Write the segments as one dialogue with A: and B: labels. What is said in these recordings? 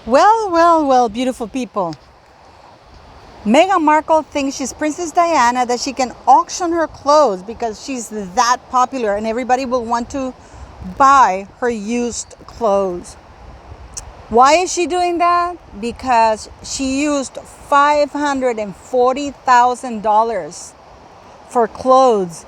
A: Well, beautiful people. Meghan Markle thinks she's Princess Diana, that she can auction her clothes because she's that popular and everybody will want to buy her used clothes. Why is she doing that? Because she used $540,000 for clothes.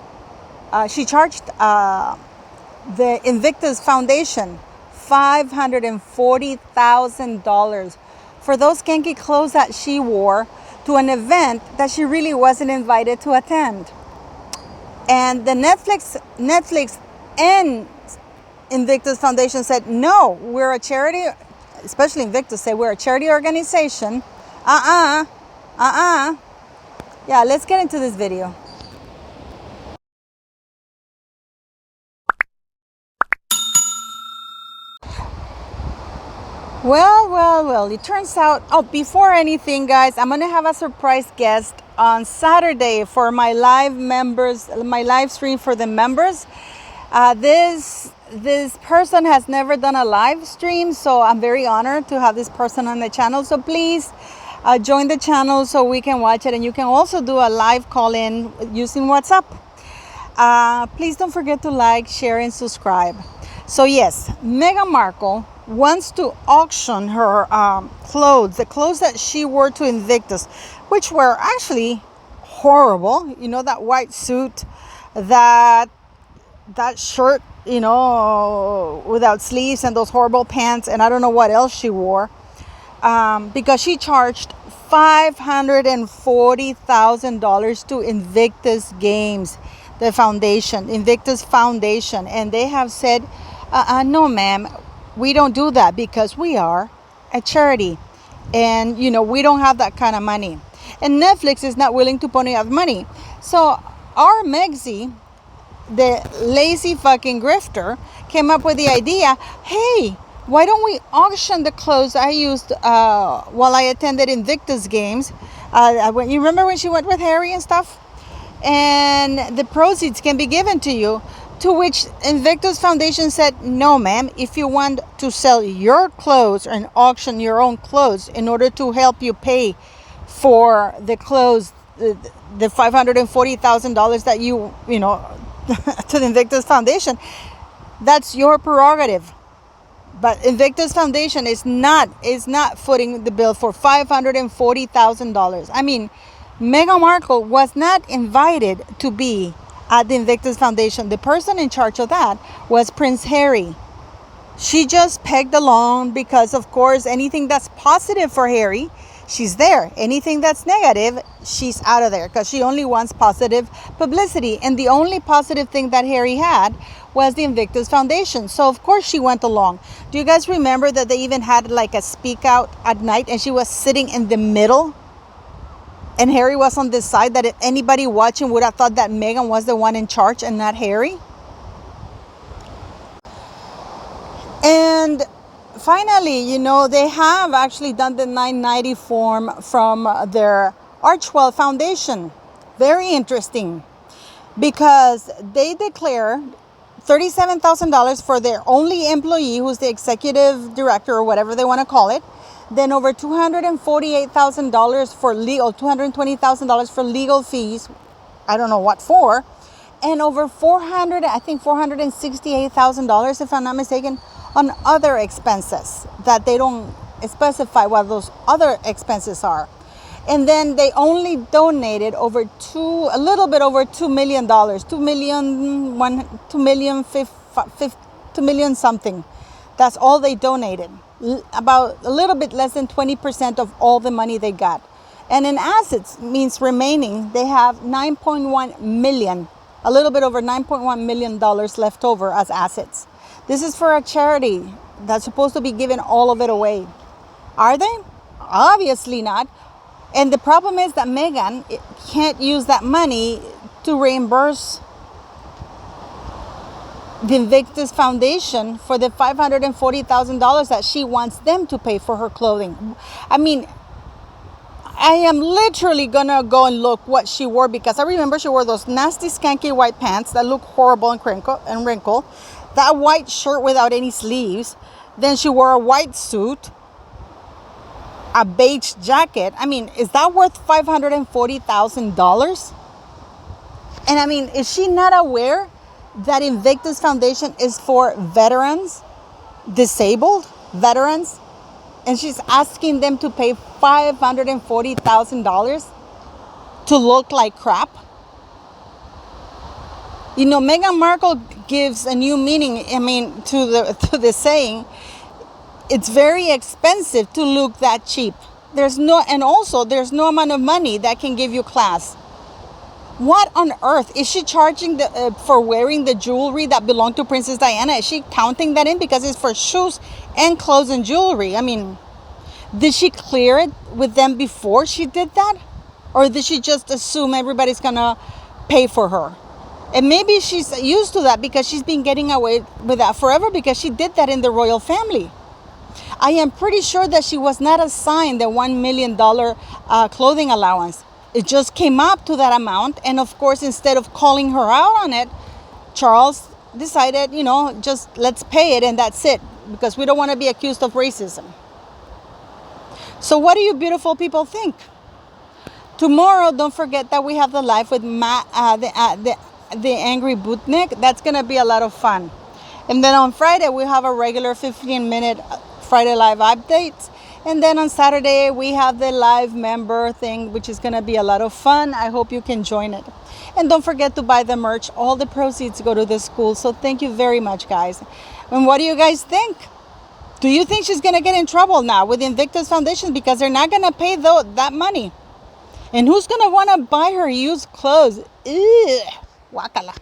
A: She charged the Invictus Foundation $540,000 for those skanky clothes that she wore to an event that she really wasn't invited to attend. And the Netflix and Invictus Foundation said, no, we're a charity, especially Invictus said, we're a charity organization. Yeah, let's get into this video. Well, it turns out, before anything, guys, I'm going to have a surprise guest on Saturday for my live stream for the members. This person has never done a live stream, so I'm very honored to have this person on the channel. So please join the channel so we can watch it, and you can also do a live call-in using WhatsApp. Please don't forget to like, share, and subscribe. So yes, Meghan Markle wants to auction her clothes, the clothes that she wore to Invictus, which were actually horrible. You know, that white suit, that shirt, you know, without sleeves, and those horrible pants, and I don't know what else she wore, because she charged $540,000 to Invictus Games, the foundation, Invictus Foundation, and they have said, no, ma'am, we don't do that because we are a charity, and you know, we don't have that kind of money, and Netflix is not willing to pony out money. So our Megzy, the lazy fucking grifter, came up with the idea, hey, why don't we auction the clothes I used while I attended Invictus Games? You remember when she went with Harry and stuff? And the proceeds can be given to you. To which Invictus Foundation said, no, ma'am, if you want to sell your clothes and auction your own clothes in order to help you pay for the clothes, the $540,000 that you know, to the Invictus Foundation, that's your prerogative. But Invictus Foundation is not footing the bill for $540,000. I mean, Meghan Markle was not invited to be at the Invictus Foundation. The person in charge of that was Prince Harry. She just pegged along because, of course, anything that's positive for Harry, she's there. Anything that's negative, she's out of there, because she only wants positive publicity. And the only positive thing that Harry had was the Invictus Foundation. So, of course, she went along. Do you guys remember that they even had like a speak out at night, and she was sitting in the middle? And Harry was on this side, that if anybody watching would have thought that Meghan was the one in charge and not Harry. And finally, you know, they have actually done the 990 form from their Archwell Foundation. Very interesting, because they declare $37,000 for their only employee, who's the executive director or whatever they want to call it. Then over $248,000 for legal, $220,000 for legal fees. I don't know what for. And over $468,000, if I'm not mistaken, on other expenses that they don't specify what those other expenses are. And then they only donated a little bit over $2 million, $2 million something. That's all they donated. About a little bit less than 20% of all the money they got. And in assets, means remaining, they have $9.1 million, a little bit over $9.1 million left over as assets. This is for a charity that's supposed to be giving all of it away. Are they? Obviously not. And the problem is that Meghan can't use that money to reimburse the Invictus Foundation for the $540,000 that she wants them to pay for her clothing. I mean, I am literally gonna go and look what she wore, because I remember she wore those nasty skanky white pants that look horrible and wrinkled, that white shirt without any sleeves. Then she wore a white suit. a beige jacket. I mean, is that worth $540,000? And I mean, is she not aware that Invictus Foundation is for veterans, disabled veterans? And she's asking them to pay $540,000 to look like crap? You know, Meghan Markle gives a new meaning, I mean, to the saying, it's very expensive to look that cheap. There's no amount of money that can give you class. What on earth is she charging for wearing the jewelry that belonged to Princess Diana? Is she counting that in because it's for shoes and clothes and jewelry? I mean, did she clear it with them before she did that? Or did she just assume everybody's gonna pay for her? And maybe she's used to that because she's been getting away with that forever because she did that in the royal family. I am pretty sure that she was not assigned the $1 million clothing allowance. It just came up to that amount. And of course, instead of calling her out on it, Charles decided, you know, just let's pay it and that's it. Because we don't want to be accused of racism. So what do you beautiful people think? Tomorrow, don't forget that we have the live with Matt, the Angry Bootnik. That's going to be a lot of fun. And then on Friday, we have a regular 15-minute Friday Live updates. And then on Saturday, we have the live member thing, which is going to be a lot of fun. I hope you can join it. And don't forget to buy the merch. All the proceeds go to the school. So thank you very much, guys. And what do you guys think? Do you think she's going to get in trouble now with Invictus Foundation because they're not going to pay that money? And who's going to want to buy her used clothes? Ew, guacala.